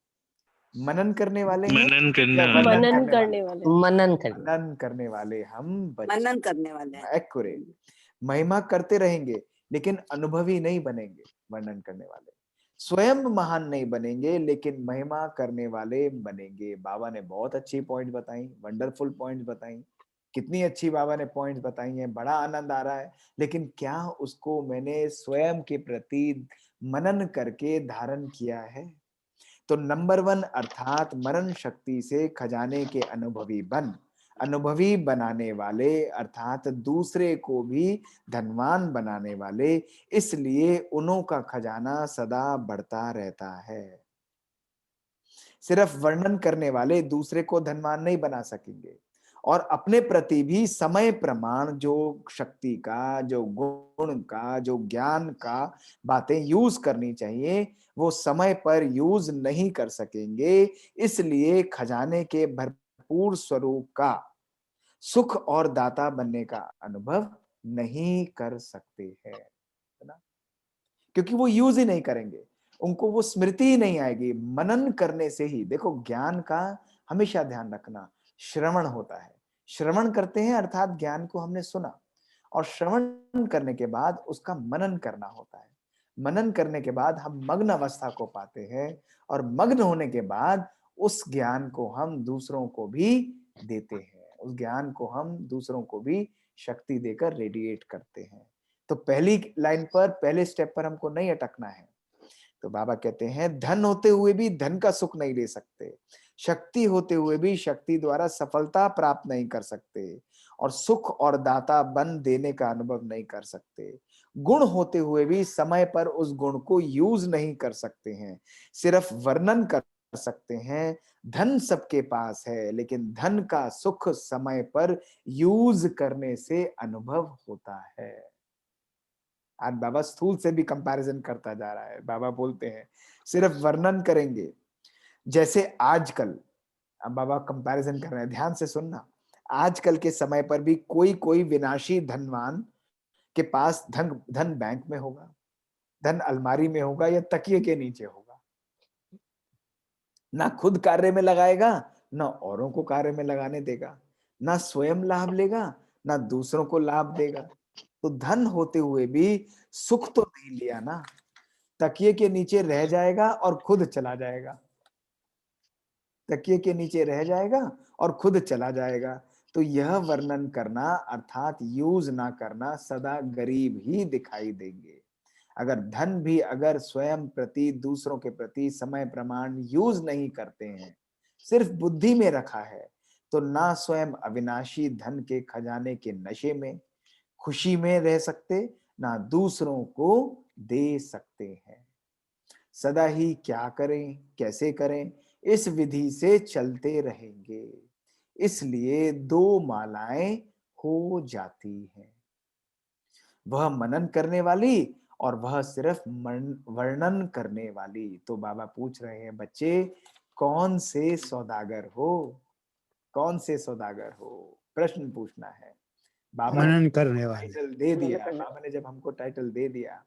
मनन करने वाले हैं मनन करने या वाले। वर्णन मनन करने वाले? करने वाले। मनन करने। मनन करने वाले हम बच्चे। मनन करने वाले हैं। एक्यूरेट। महिमा करते रहेंगे लेकिन अनुभवी नहीं बनेंगे। वर्णन करने वाले स्वयं महान नहीं बनेंगे लेकिन महिमा करने वाले बनेंगे। बाबा ने बहुत अच्छी पॉइंट बताई, वंडरफुल पॉइंट बताई। कितनी अच्छी बाबा ने पॉइंट बताई है, बड़ा आनंद आ रहा है। लेकिन क्या उसको मैंने स्वयं के प्रति मनन करके धारण किया है? तो नंबर 1 अर्थात मनन शक्ति से खजाने के अनुभवी बन, अनुभवी बनाने वाले अर्थात दूसरे को भी धनवान बनाने वाले। इसलिए उन्हों का खजाना सदा बढ़ता रहता है। सिर्फ वर्णन करने वाले दूसरे को धनवान नहीं बना सकेंगे और अपने प्रति भी समय प्रमाण जो शक्ति का, जो गुण का, जो ज्ञान का बातें यूज करनी चाहिए वो समय पर यूज नहीं कर सकेंगे। इसलिए खजाने के भरपूर स्वरूप का सुख और दाता बनने का अनुभव नहीं कर सकते हैं, है ना? क्योंकि वो यूज ही नहीं करेंगे, उनको वो स्मृति ही नहीं आएगी। मनन करने से ही, देखो ज्ञान का हमेशा ध्यान रखना, श्रवण होता है। श्रवण करते हैं अर्थात ज्ञान को हमने सुना और श्रवण करने के बाद उसका मनन करना होता है। मनन करने के बाद हम मग्न अवस्था को पाते हैं और मग्न होने के बाद उस ज्ञान को हम दूसरों को भी देते हैं। उस ज्ञान को हम दूसरों को भी शक्ति देकर रेडिएट करते हैं। तो पहली लाइन पर, पहले स्टेप पर हमको नहीं अटकना है। तो बाबा कहते हैं धन होते हुए भी धन का सुख नहीं ले सकते, शक्ति होते हुए भी शक्ति द्वारा सफलता प्राप्त नहीं कर सकते और सुख और दाता बन देने का अनुभव नहीं कर सकते। गुण होते हुए भी समय पर उस गुण को यूज नहीं कर सकते हैं, सिर्फ वर्णन कर सकते हैं। धन सबके पास है लेकिन धन का सुख समय पर यूज करने से अनुभव होता है। आज बाबा स्थूल से भी कंपैरिजन करता जा रहा है। बाबा बोलते हैं सिर्फ वर्णन करेंगे, जैसे आजकल, अब बाबा कंपैरिजन कर रहे हैं, ध्यान से सुनना। आजकल के समय पर भी कोई कोई विनाशी धनवान के पास धन धन बैंक में होगा, धन अलमारी में होगा या तकिए के नीचे होगा। ना खुद कार्य में लगाएगा, ना औरों को कार्य में लगाने देगा, ना स्वयं लाभ लेगा, ना दूसरों को लाभ देगा। तो धन होते हुए भी सुख तो नहीं लिया ना, तकिए के नीचे रह जाएगा और खुद चला जाएगा, तकिए के नीचे रह जाएगा और खुद चला जाएगा। तो यह वर्णन करना अर्थात यूज ना करना सदा गरीब ही दिखाई देंगे। अगर धन भी अगर स्वयं प्रति दूसरों के प्रति समय प्रमाण यूज नहीं करते हैं, सिर्फ बुद्धि में रखा है, तो ना स्वयं अविनाशी धन के खजाने के नशे में खुशी में रह सकते, ना दूसरों को दे सकते हैं। सदा ही क्या करें कैसे करें इस विधि से चलते रहेंगे, इसलिए दो मालाएं हो जाती हैं, वह मनन करने वाली और वह सिर्फ वर्णन करने वाली। तो बाबा पूछ रहे हैं बच्चे कौन से सौदागर हो, कौन से सौदागर हो, प्रश्न पूछना है। बाबा ने मनन करने वाले। टाइटल दे दिया, बाबा ने जब हमको टाइटल दे दिया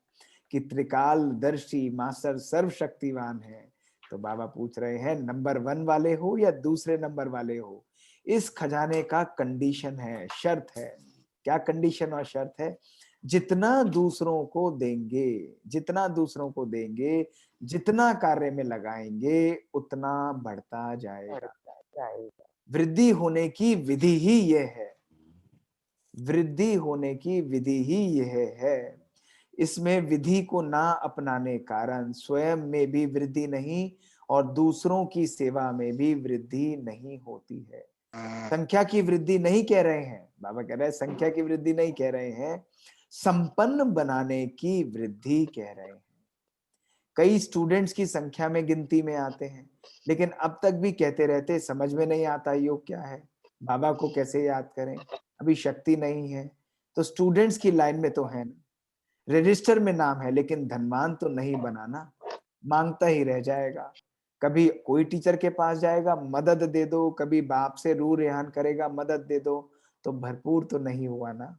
कि त्रिकालदर्शी मास्टर सर्वशक्तिवान है, तो बाबा पूछ रहे हैं नंबर 1 वाले हो या दूसरे नंबर वाले हो। इस खजाने का कंडीशन है, शर्त है। क्या कंडीशन और शर्त है? जितना दूसरों को देंगे, जितना दूसरों को देंगे, जितना कार्य में लगाएंगे, उतना बढ़ता जाएगा। वृद्धि होने की विधि ही यह है, वृद्धि होने की विधि ही यह है। इसमें विधि को ना अपनाने कारण स्वयं में भी वृद्धि नहीं और दूसरों की सेवा में भी वृद्धि नहीं होती है। संख्या की वृद्धि नहीं कह रहे हैं, बाबा कह रहे हैं संख्या की वृद्धि नहीं कह रहे हैं, संपन्न बनाने की वृद्धि कह रहे हैं। कई स्टूडेंट्स की संख्या में गिनती में आते हैं, लेकिन अब तक भी कहते रहते समझ में नहीं आता योग क्या है, बाबा को कैसे याद करें, अभी शक्ति नहीं है। तो स्टूडेंट्स की लाइन में तो है ना, रजिस्टर में नाम है, लेकिन धनवान तो नहीं बनाना, मांगता ही रह जाएगा। कभी कोई टीचर के पास जाएगा मदद दे दो, कभी बाप से रू रेहान करेगा मदद दे दो, तो भरपूर तो नहीं हुआ ना।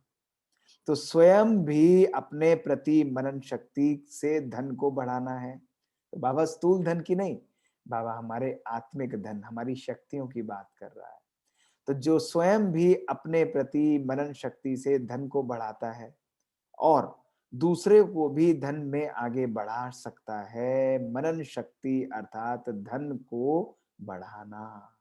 तो स्वयं भी अपने प्रति मनन शक्ति से धन को बढ़ाना है। तो बाबा स्थूल धन की नहीं, बाबा हमारे आत्मिक धन, हमारी शक्तियों की बात कर रहा है। तो जो स्वयं भी अपने प्रति मनन शक्ति से धन को बढ़ाता है और दूसरे को भी धन में आगे बढ़ा सकता है, मनन शक्ति अर्थात धन को बढ़ाना।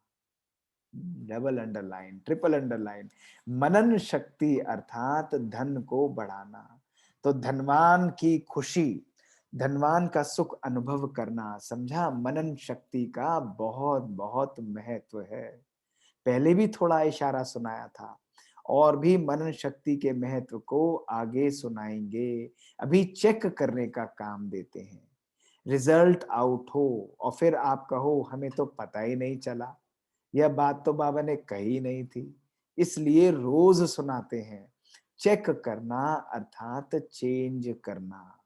डबल अंडरलाइन, ट्रिपल अंडरलाइन, मनन शक्ति अर्थात धन को बढ़ाना। तो धनवान की खुशी, धनवान का सुख अनुभव करना, समझा, मनन शक्ति का बहुत बहुत महत्व है। पहले भी थोड़ा इशारा सुनाया था और भी मनन शक्ति के महत्व को आगे सुनाएंगे। अभी चेक करने का काम देते हैं, रिजल्ट आउट हो और फिर आप कहो हमें तो पता ही नहीं चला, यह बात तो बाबा ने कही नहीं थी, इसलिए रोज सुनाते हैं। चेक करना अर्थात चेंज करना,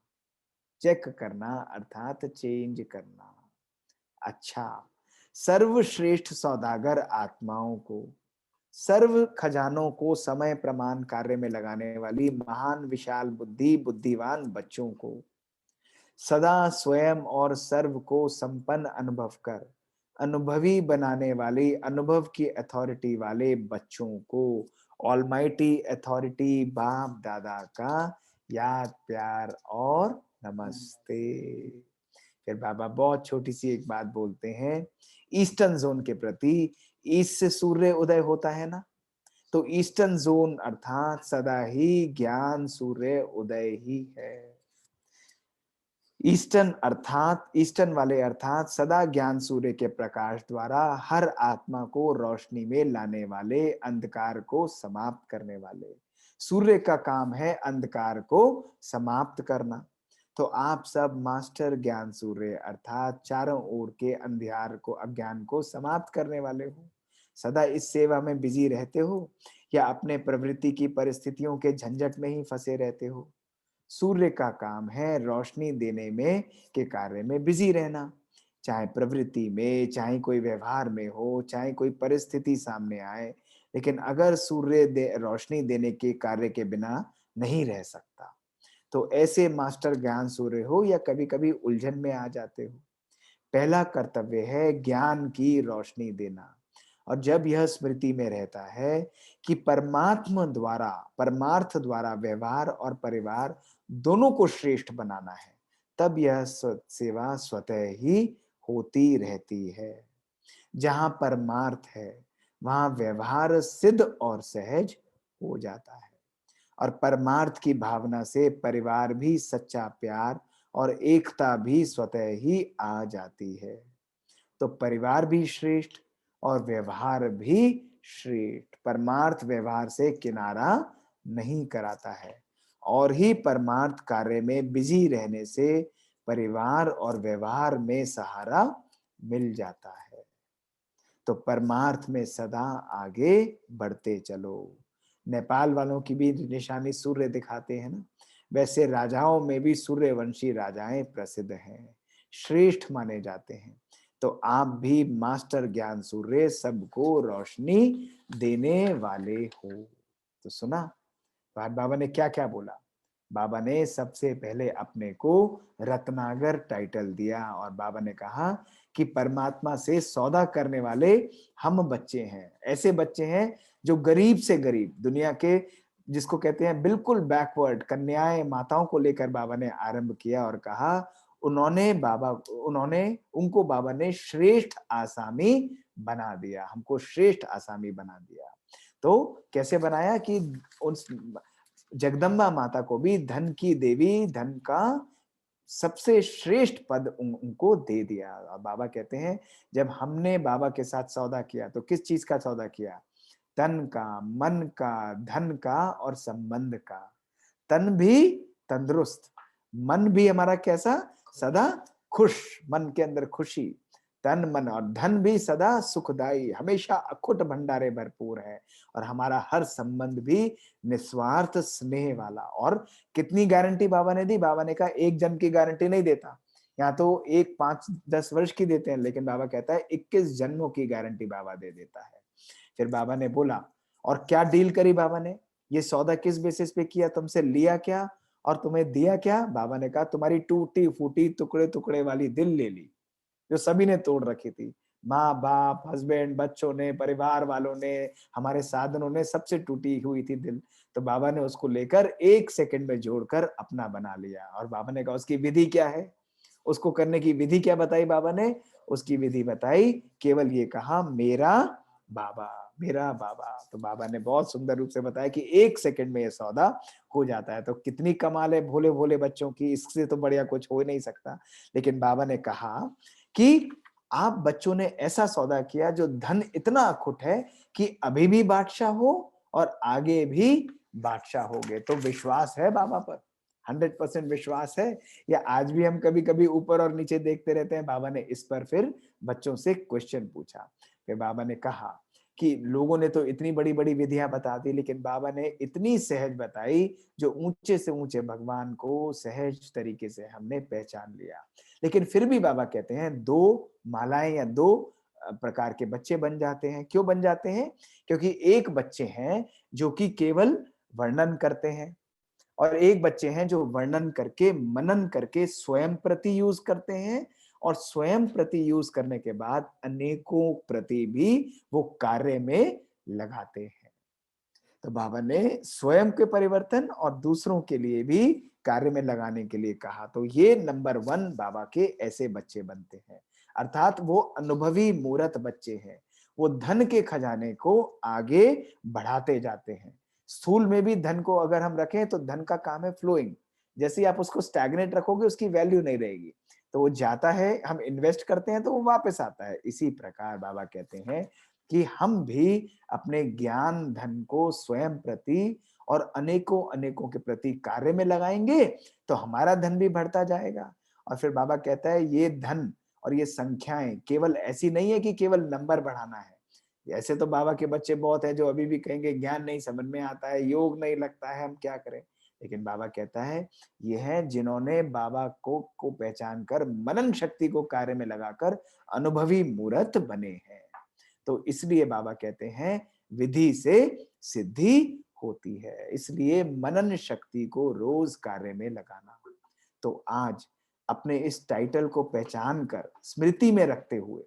चेक करना अर्थात चेंज करना। अच्छा, सर्वश्रेष्ठ सौदागर आत्माओं को, सर्व खजानों को समय प्रमाण कार्य में लगाने वाली महान विशाल बुद्धि बुद्धिवान बच्चों को, सदा स्वयं और सर्व को संपन्न अनुभव कर अनुभवी बनाने वाली अनुभव की अथॉरिटी वाले बच्चों को ऑलमाइटी अथॉरिटी बाप दादा का याद प्यार और नमस्ते। फिर बाबा बहुत छोटी सी एक बात बोलते हैं ईस्टर्न जोन के प्रति। ईस्ट से सूर्य उदय होता है ना, तो ईस्टर्न जोन अर्थात सदा ही ज्ञान सूर्य उदय ही है। ईस्टर्न अर्थात ईस्टर्न वाले अर्थात सदा ज्ञान सूर्य के प्रकाश द्वारा हर आत्मा को रोशनी में लाने वाले, अंधकार को समाप्त करने वाले। सूर्य का काम है अंधकार को समाप्त करना। तो आप सब मास्टर ज्ञान सूर्य अर्थात चारों ओर के अंधियार को, अज्ञान को समाप्त करने वाले हो। सदा इस सेवा में बिजी रहते हो या अपने प्रवृत्ति की परिस्थितियों के झंझट में ही फंसे रहते हो? सूर्य का काम है रोशनी देने में के कार्य में बिजी रहना, चाहे प्रवृत्ति में, चाहे कोई व्यवहार में हो, चाहे कोई परिस्थिति सामने आए, लेकिन अगर सूर्य रोशनी देने के कार्य के बिना नहीं रह सकता। तो ऐसे मास्टर ज्ञान सूर्य हो या कभी कभी उलझन में आ जाते हो, पहला कर्तव्य है ज्ञान की रोशनी देना। और जब यह स्मृति में रहता है कि परमात्मा द्वारा, परमार्थ द्वारा व्यवहार और परिवार दोनों को श्रेष्ठ बनाना है, तब यह सेवा स्वतः ही होती रहती है। जहां परमार्थ है वहां व्यवहार सिद्ध और सहज हो जाता है, और परमार्थ की भावना से परिवार भी सच्चा प्यार और एकता भी स्वतः ही आ जाती है। तो परिवार भी श्रेष्ठ और व्यवहार भी श्रेष्ठ। परमार्थ व्यवहार से किनारा नहीं कराता है, और ही परमार्थ कार्य में बिजी रहने से परिवार और व्यवहार में सहारा मिल जाता है। तो परमार्थ में सदा आगे बढ़ते चलो। नेपाल वालों की भी निशानी सूर्य दिखाते हैं ना, वैसे राजाओं में भी सूर्यवंशी राजाएं प्रसिद्ध हैं, श्रेष्ठ माने जाते हैं। तो आप भी मास्टर ज्ञान सूर्य सबको रोशनी देने वाले हो। तो सुना बाबा ने क्या क्या बोला। बाबा ने सबसे पहले अपने को रत्नागर टाइटल दिया, और बाबा ने कहा कि परमात्मा से सौदा करने वाले हम बच्चे हैं, ऐसे बच्चे हैं जो गरीब से गरीब दुनिया के, जिसको कहते हैं बिल्कुल बैकवर्ड कन्याएं माताओं को लेकर बाबा ने आरंभ किया, और कहा उनको बाबा ने श्रेष्ठ आसामी बना दिया, हमको श्रेष्ठ आसामी बना दिया। तो कैसे बनाया कि उस जगदम्बा माता को भी धन की देवी, धन का सबसे श्रेष्ठ पद उनको दे दिया। और बाबा कहते हैं जब हमने बाबा के साथ सौदा किया तो किस चीज का सौदा किया? तन का, मन का, धन का और संबंध का। तन भी तंदुरुस्त, मन भी हमारा कैसा? सदा खुश, मन के अंदर खुशी, तन मन, और धन भी सदा सुखदाई, हमेशा अखुट भंडारे भरपूर है, और हमारा हर संबंध भी निस्वार्थ स्नेह वाला। और कितनी गारंटी बाबा ने दी? बाबा ने कहा एक जन्म की गारंटी नहीं देता, यहाँ तो एक 5-10 वर्ष की देते हैं, लेकिन बाबा कहता है 21 जन्मों की गारंटी बाबा दे देता है। फिर बाबा ने बोला, और क्या डील करी बाबा ने? ये सौदा किस बेसिस पे किया? तुमसे लिया क्या और तुम्हें दिया क्या? बाबा ने कहा तुम्हारी टूटी फूटी टुकड़े टुकड़े वाली दिल ले ली, जो सभी ने तोड़ रखी थी। माँ बाप, हस्बैंड, बच्चों ने, परिवार वालों ने, हमारे साधनों ने, सबसे टूटी हुई थी दिल। तो बाबा ने उसको लेकर 1 सेकंड में जोड़कर अपना बना लिया। और बाबा ने कहा उसकी विधि क्या है? उसको करने की विधि क्या बताई बाबा ने? उसकी विधि बताई, केवल ये कहा मेरा बाबा, मेरा बाबा। तो बाबा ने बहुत सुंदर रूप से बताया कि 1 सेकंड में ये सौदा हो जाता है। तो कितनी कमाल है भोले भोले बच्चों की, इससे तो बढ़िया कुछ हो ही नहीं सकता। लेकिन बाबा ने कहा कि आप बच्चों ने ऐसा सौदा किया जो धन इतना अखुट है कि अभी भी बादशाह हो और आगे भी बादशाह होगे। तो विश्वास है बाबा पर, 100% विश्वास है, या आज भी हम कभी कभी ऊपर और नीचे देखते रहते हैं? बाबा ने इस पर फिर बच्चों से क्वेश्चन पूछा। फिर बाबा ने कहा कि लोगों ने तो इतनी बड़ी बड़ी विधियां बता दी, लेकिन बाबा ने इतनी सहज बताई जो ऊंचे से ऊंचे भगवान को सहज तरीके से हमने पहचान लिया। लेकिन फिर भी बाबा कहते हैं 2 मालाएं या 2 प्रकार के बच्चे बन जाते हैं। क्यों बन जाते हैं? क्योंकि एक बच्चे हैं जो कि केवल वर्णन करते हैं, और एक बच्चे हैं जो वर्णन करके, मनन करके स्वयं प्रति यूज करते हैं, और स्वयं प्रति यूज करने के बाद अनेकों प्रति भी वो कार्य में लगाते हैं। तो बाबा ने स्वयं के परिवर्तन और दूसरों के लिए भी कार्य में लगाने के लिए कहा। तो ये नंबर 1 बाबा के ऐसे बच्चे बनते हैं, अर्थात वो अनुभवी मूर्त बच्चे हैं। वो धन के खजाने को आगे बढ़ाते जाते हैं। स्थूल में भी धन को अगर हम रखें तो धन का काम है फ्लोइंग। जैसे ही आप उसको स्टैग्नेट रखोगे उसकी वैल्यू नहीं रहेगी, तो वो जाता है, हम इन्वेस्ट करते हैं तो वो वापस आता है। इसी प्रकार बाबा कहते हैं कि हम भी अपने ज्ञान धन को स्वयं प्रति और अनेकों अनेकों के प्रति कार्य में लगाएंगे तो हमारा धन भी बढ़ता जाएगा। और फिर बाबा कहता है ये धन और ये संख्याएं केवल ऐसी नहीं है कि केवल नंबर बढ़ाना है। ऐसे तो बाबा के बच्चे बहुत हैं जो अभी भी कहेंगे ज्ञान नहीं समझ में आता है, योग नहीं लगता है, हम क्या करें? लेकिन बाबा कहता है ये है जिन्होंने बाबा को पहचान कर मनन शक्ति को कार्य में लगाकर अनुभवी मूर्त बने हैं। तो इसलिए बाबा कहते हैं विधि से सिद्धि होती है, इसलिए मनन शक्ति को रोज कार्य में लगाना। तो आज अपने इस टाइटल को पहचान कर स्मृति में रखते हुए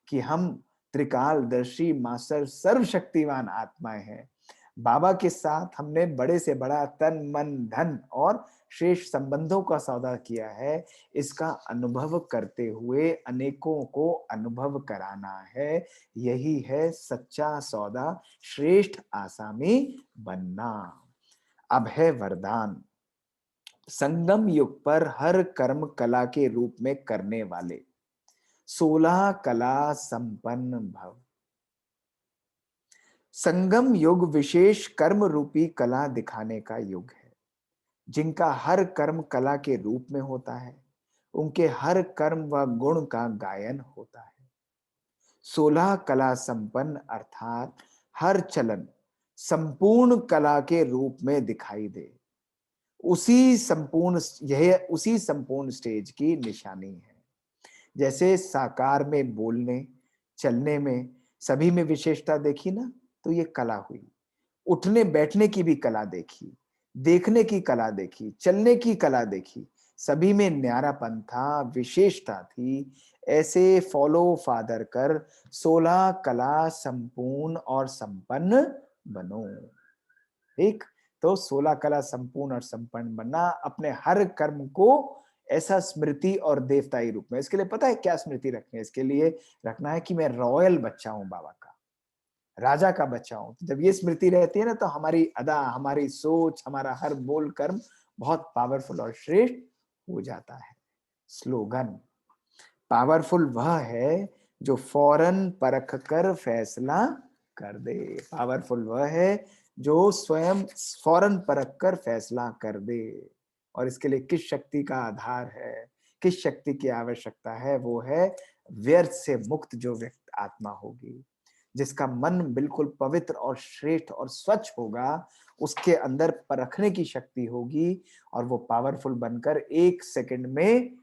कि हम त्रिकालदर्शी मास्टर सर्वशक्तिवान आत्माएं हैं, बाबा के साथ हमने बड़े से बड़ा तन मन धन और श्रेष्ठ संबंधों का सौदा किया है, इसका अनुभव करते हुए अनेकों को अनुभव कराना है। यही है सच्चा सौदा, श्रेष्ठ आसामी बनना। अब है वरदान। संगम युग पर हर कर्म कला के रूप में करने वाले 16 कला संपन्न भव। संगम युग विशेष कर्म रूपी कला दिखाने का युग है। जिनका हर कर्म कला के रूप में होता है, उनके हर कर्म व गुण का गायन होता है। 16 कला संपन्न अर्थात हर चलन संपूर्ण कला के रूप में दिखाई दे, उसी संपूर्ण स्टेज की निशानी है। जैसे साकार में बोलने चलने में सभी में विशेषता देखी ना, तो ये कला हुई। उठने बैठने की भी कला देखी, देखने की कला देखी, चलने की कला देखी, सभी में न्यारापन था, विशेषता थी। ऐसे फॉलो फादर कर 16 कला संपूर्ण और संपन्न बनो। ठीक, तो 16 कला संपूर्ण और संपन्न बनना, अपने हर कर्म को ऐसा स्मृति और देवताई रूप में। इसके लिए पता है क्या स्मृति रखनी है? इसके लिए रखना है कि मैं रॉयल बच्चा हूं, बाबा का, राजा का बच्चा हूं। तो जब ये स्मृति रहती है ना, तो हमारी अदा, हमारी सोच, हमारा हर बोल कर्म बहुत पावरफुल और श्रेष्ठ हो जाता है। स्लोगन, पावरफुल वह है जो फौरन परख कर फैसला कर दे। पावरफुल वह है जो स्वयं फौरन परख कर फैसला कर दे। और इसके लिए किस शक्ति का आधार है, किस शक्ति की आवश्यकता है? वो है व्यर्थ से मुक्त जो व्यक्त आत्मा होगी, जिसका मन बिल्कुल पवित्र और श्रेष्ठ और स्वच्छ होगा, उसके अंदर परखने की शक्ति होगी और वो पावरफुल बनकर 1 सेकंड में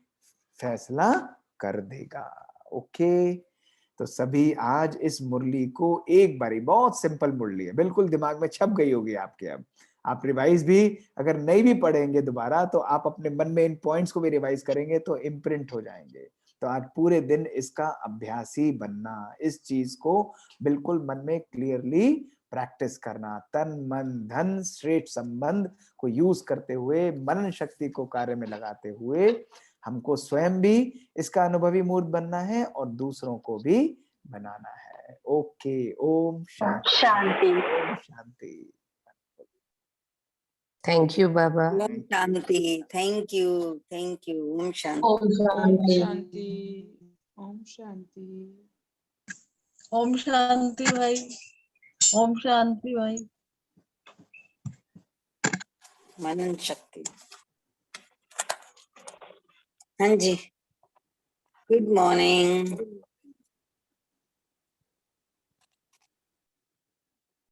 फैसला कर देगा। ओके, तो सभी आज इस मुरली को एक बारी, बहुत सिंपल मुरली है, बिल्कुल दिमाग में छप गई होगी आपके। अब आप रिवाइज भी अगर नहीं भी पढ़ेंगे दोबारा, तो आप अपने मन में इन पॉइंट्स को भी रिवाइज करेंगे तो इम्प्रिंट हो जाएंगे। तो आज पूरे दिन इसका अभ्यासी बनना, इस चीज को बिल्कुल मन में क्लियरली प्रैक्टिस करना। तन मन धन श्रेष्ठ संबंध को यूज करते हुए, मनन शक्ति को कार्य में लगाते हुए हमको स्वयं भी इसका अनुभवी मूर्त बनना है और दूसरों को भी बनाना है। ओके, ओम शांति, शांति। ओम शांति। Thank you, Baba. ओम शांति। Thank you. ओम शांति। ओम ओम शांति। शांति। ओम शांति। ओम शांति भाई। ओम शांति भाई। मनन शक्ति। हाँ जी, गुड मॉर्निंग।